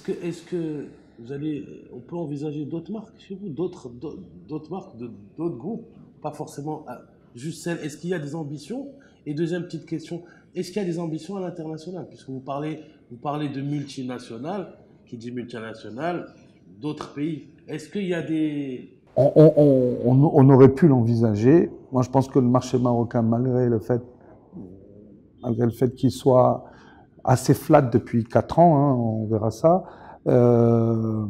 est-ce que on peut envisager d'autres marques chez vous, d'autres marques, d'autres groupes, pas forcément juste celles. Est-ce qu'il y a des ambitions? Et deuxième petite question, est-ce qu'il y a des ambitions à l'international? Puisque vous parlez de multinationales, qui dit multinationales, d'autres pays. Est-ce qu'il y a des... On aurait pu l'envisager. Moi, je pense que le marché marocain, malgré le fait qu'il soit assez flat depuis 4 ans, hein, on verra ça, euh,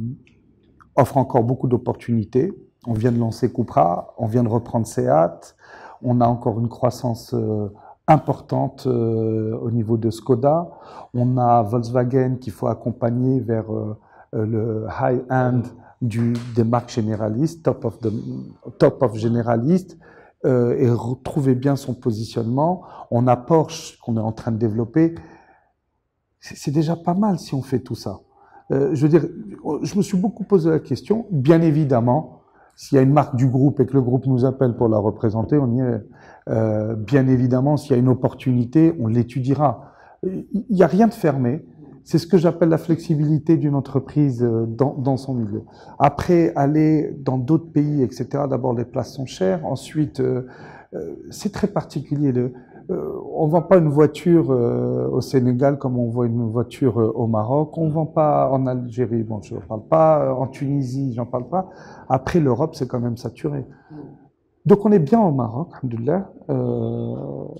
offre encore beaucoup d'opportunités. On vient de lancer Cupra, on vient de reprendre Seat, on a encore une croissance importante au niveau de Skoda. On a Volkswagen qu'il faut accompagner vers le high-end des marques généralistes, top of généralistes, et retrouver bien son positionnement. On a Porsche qu'on est en train de développer. C'est déjà pas mal si on fait tout ça. Je veux dire, je me suis beaucoup posé la question. Bien évidemment, s'il y a une marque du groupe et que le groupe nous appelle pour la représenter, on y est. Bien évidemment, s'il y a une opportunité, on l'étudiera. Il n'y a rien de fermé. C'est ce que j'appelle la flexibilité d'une entreprise dans son milieu. Après, aller dans d'autres pays, etc., d'abord, les places sont chères. Ensuite, c'est très particulier. On ne vend pas une voiture au Sénégal comme on vend une voiture au Maroc. On ne vend pas en Algérie, bon, je n'en parle pas. En Tunisie, j'en parle pas. Après, l'Europe, c'est quand même saturé. Donc, on est bien au Maroc, alhamdoulilah.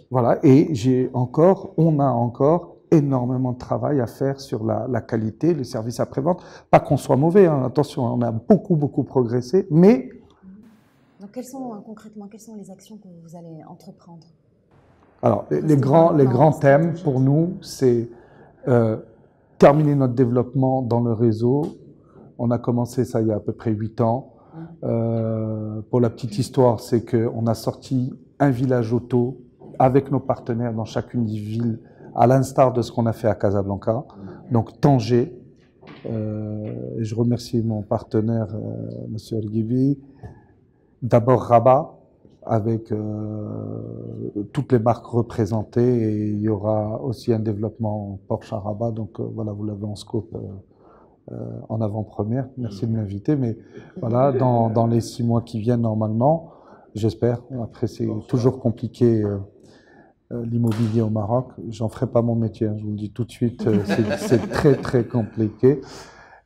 Voilà. Et on a encore énormément de travail à faire sur la qualité, le service après-vente. Pas qu'on soit mauvais, hein, attention, on a beaucoup progressé, mais... Donc, concrètement, quelles sont les actions que vous allez entreprendre? Alors, les grands thèmes pour nous, c'est terminer notre développement dans le réseau. On a commencé ça il y a à peu près 8 ans. Pour la petite histoire, c'est qu'on a sorti un village auto avec nos partenaires dans chacune des villes, à l'instar de ce qu'on a fait à Casablanca. Donc Tanger, et je remercie mon partenaire, Monsieur Ergibi. D'abord Rabat, avec toutes les marques représentées, et il y aura aussi un développement Porsche à Rabat. Donc voilà, vous l'avez en scope en avant-première. Merci de m'inviter, mais voilà, dans les 6 mois qui viennent normalement, j'espère. Après, c'est toujours compliqué l'immobilier au Maroc. J'en ferai pas mon métier, hein, je vous le dis tout de suite. C'est très compliqué.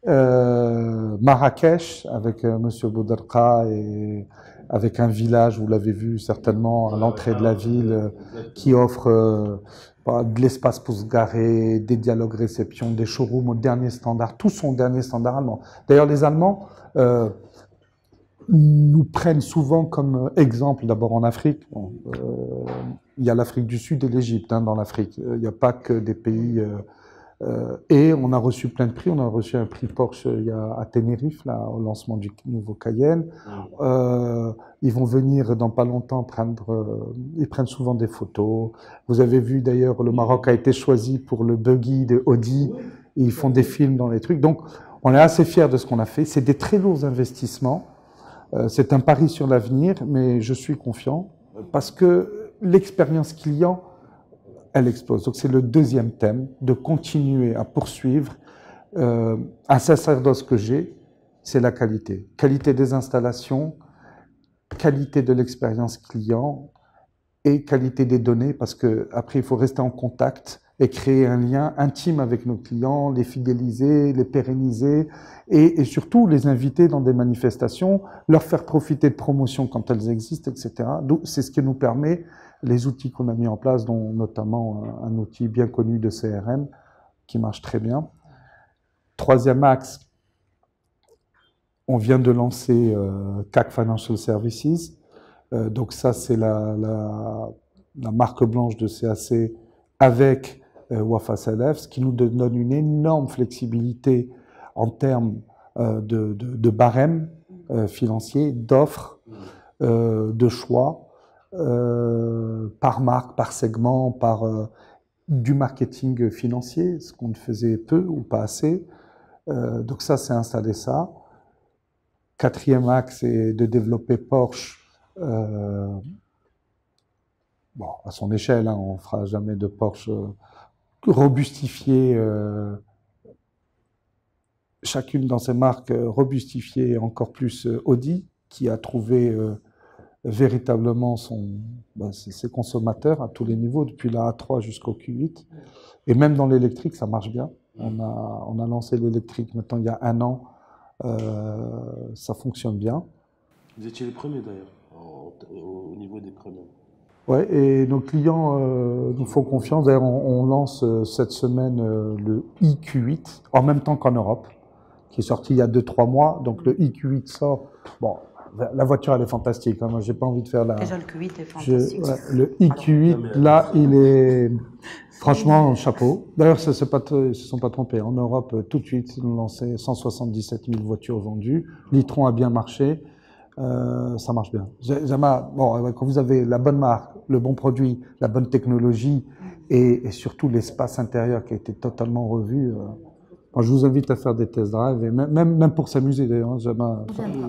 Marrakech avec Monsieur Boudarqa et avec un village, vous l'avez vu certainement à l'entrée de la ville, qui offre de l'espace pour se garer, des dialogues réception, des showrooms au dernier standard, tous sont au dernier standard allemand. D'ailleurs, les Allemands nous prennent souvent comme exemple, d'abord en Afrique. Bon, il y a l'Afrique du Sud et l'Égypte hein, dans l'Afrique. Il n'y a pas que des pays... et on a reçu plein de prix. On a reçu un prix Porsche à Tenerife, là, au lancement du nouveau Cayenne. Ils vont venir dans pas longtemps ils prennent souvent des photos. Vous avez vu d'ailleurs, le Maroc a été choisi pour le buggy de Audi. Et ils font des films dans les trucs. Donc, on est assez fiers de ce qu'on a fait. C'est des très lourds investissements. C'est un pari sur l'avenir, mais je suis confiant parce que l'expérience client, elle explose. Donc c'est le deuxième thème, de continuer à poursuivre un sacerdoce que j'ai, c'est la qualité. Qualité des installations, qualité de l'expérience client et qualité des données, parce que après il faut rester en contact et créer un lien intime avec nos clients, les fidéliser, les pérenniser et surtout les inviter dans des manifestations, leur faire profiter de promotions quand elles existent, etc. Donc c'est ce qui nous permet les outils qu'on a mis en place, dont notamment un outil bien connu de CRM qui marche très bien. Troisième axe, on vient de lancer CAC Financial Services. Donc ça, c'est la marque blanche de CAC avec Wafa Salef, ce qui nous donne une énorme flexibilité en termes de barème financier, d'offres, de choix, par marque, par segment, par du marketing financier, ce qu'on ne faisait peu ou pas assez. Donc ça, c'est installer ça. Quatrième axe, c'est de développer Porsche. Bon, à son échelle, hein, on ne fera jamais de Porsche robustifié chacune dans ses marques robustifiées, encore plus Audi, qui a trouvé véritablement ses consommateurs à tous les niveaux, depuis la A3 jusqu'au Q8. Et même dans l'électrique, ça marche bien. On a lancé l'électrique maintenant il y a 1 an. Ça fonctionne bien. Vous étiez les premiers d'ailleurs, au niveau des premiers. Ouais, et nos clients nous font confiance. D'ailleurs, on lance cette semaine le iQ8, en même temps qu'en Europe, qui est sorti il y a 2-3 mois. Donc le iQ8 sort. Bon, la voiture, elle est fantastique. Hein. Moi, j'ai pas envie de faire la. Déjà, le Q8 est fantastique. Le iQ8, là, il est franchement chapeau. D'ailleurs, ils se sont pas trompés. En Europe, tout de suite, ils ont lancé 177 000 voitures vendues. L'e-tron a bien marché. Ça marche bien. Bon, quand vous avez la bonne marque, le bon produit, la bonne technologie et surtout l'espace intérieur qui a été totalement revu, je vous invite à faire des test drive, et même pour s'amuser d'ailleurs,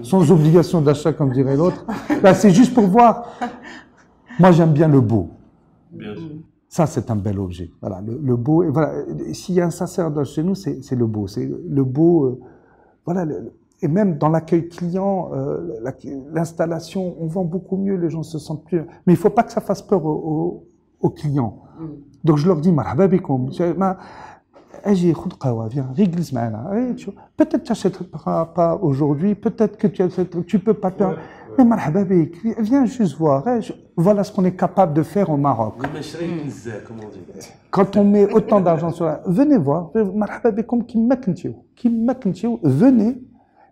sans obligation d'achat comme dirait l'autre. Là, c'est juste pour voir. Moi, j'aime bien le beau. Bien sûr. Ça, c'est un bel objet. Voilà, le beau. Et voilà, s'il y a un sacerdoce chez nous, c'est le beau. C'est le beau. Voilà. Et même dans l'accueil client, l'installation, on vend beaucoup mieux, les gens se sentent plus. Mais il ne faut pas que ça fasse peur aux clients. Donc je leur dis, marhaba bikoum. Viens, riglis معنا. Peut-être tu n'achèteras pas aujourd'hui, peut-être que tu peux pas faire. Mais marhaba bik, viens juste voir. Voilà ce qu'on est capable de faire au Maroc. Quand on met autant d'argent sur venez voir, marhaba bikoum, venez.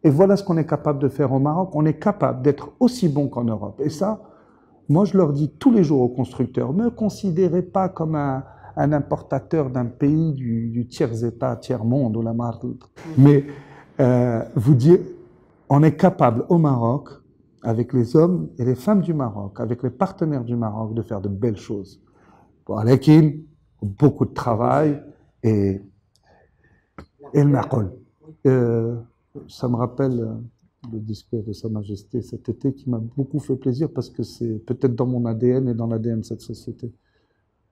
Et voilà ce qu'on est capable de faire au Maroc. On est capable d'être aussi bon qu'en Europe. Et ça, moi, je leur dis tous les jours aux constructeurs, ne me considérez pas comme un importateur d'un pays du tiers-État, tiers-monde ou la marque. Mais vous dire, on est capable au Maroc, avec les hommes et les femmes du Maroc, avec les partenaires du Maroc, de faire de belles choses. Bon, avec beaucoup de travail et le maqol. Ça me rappelle le discours de Sa Majesté cet été qui m'a beaucoup fait plaisir parce que c'est peut-être dans mon ADN et dans l'ADN de cette société.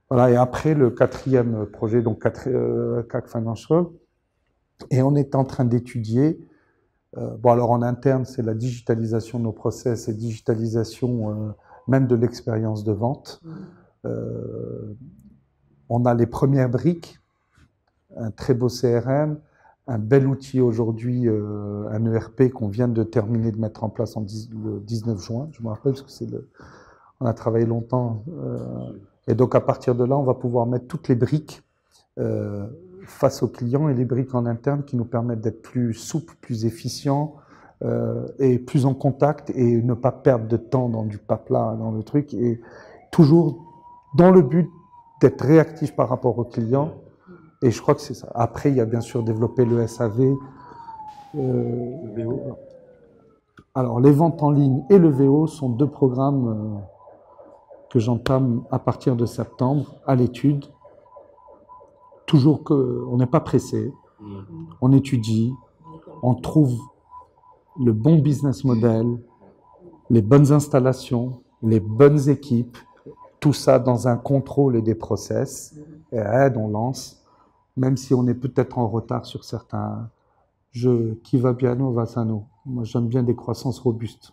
Voilà, et après le 4e projet, donc CAC Financial, et on est en train d'étudier, alors en interne, c'est la digitalisation de nos process et digitalisation même de l'expérience de vente. On a les premières briques, un très beau CRM, un bel outil aujourd'hui, un ERP qu'on vient de terminer de mettre en place le 19 juin. Je me rappelle parce que on a travaillé longtemps. Et donc à partir de là, on va pouvoir mettre toutes les briques face aux clients et les briques en interne qui nous permettent d'être plus souples, plus efficients et plus en contact et ne pas perdre de temps dans du papelard, dans le truc. Et toujours dans le but d'être réactif par rapport aux clients. Et je crois que c'est ça. Après, il y a bien sûr développé le SAV. Le VO. Alors, les ventes en ligne et le VO sont 2 programmes que j'entame à partir de septembre à l'étude. Toujours qu'on n'est pas pressé. On étudie, on trouve le bon business model, les bonnes installations, les bonnes équipes, tout ça dans un contrôle et des process. Et on lance. Même si on est peut-être en retard sur certains jeux, qui va piano va sano. Moi, j'aime bien des croissances robustes.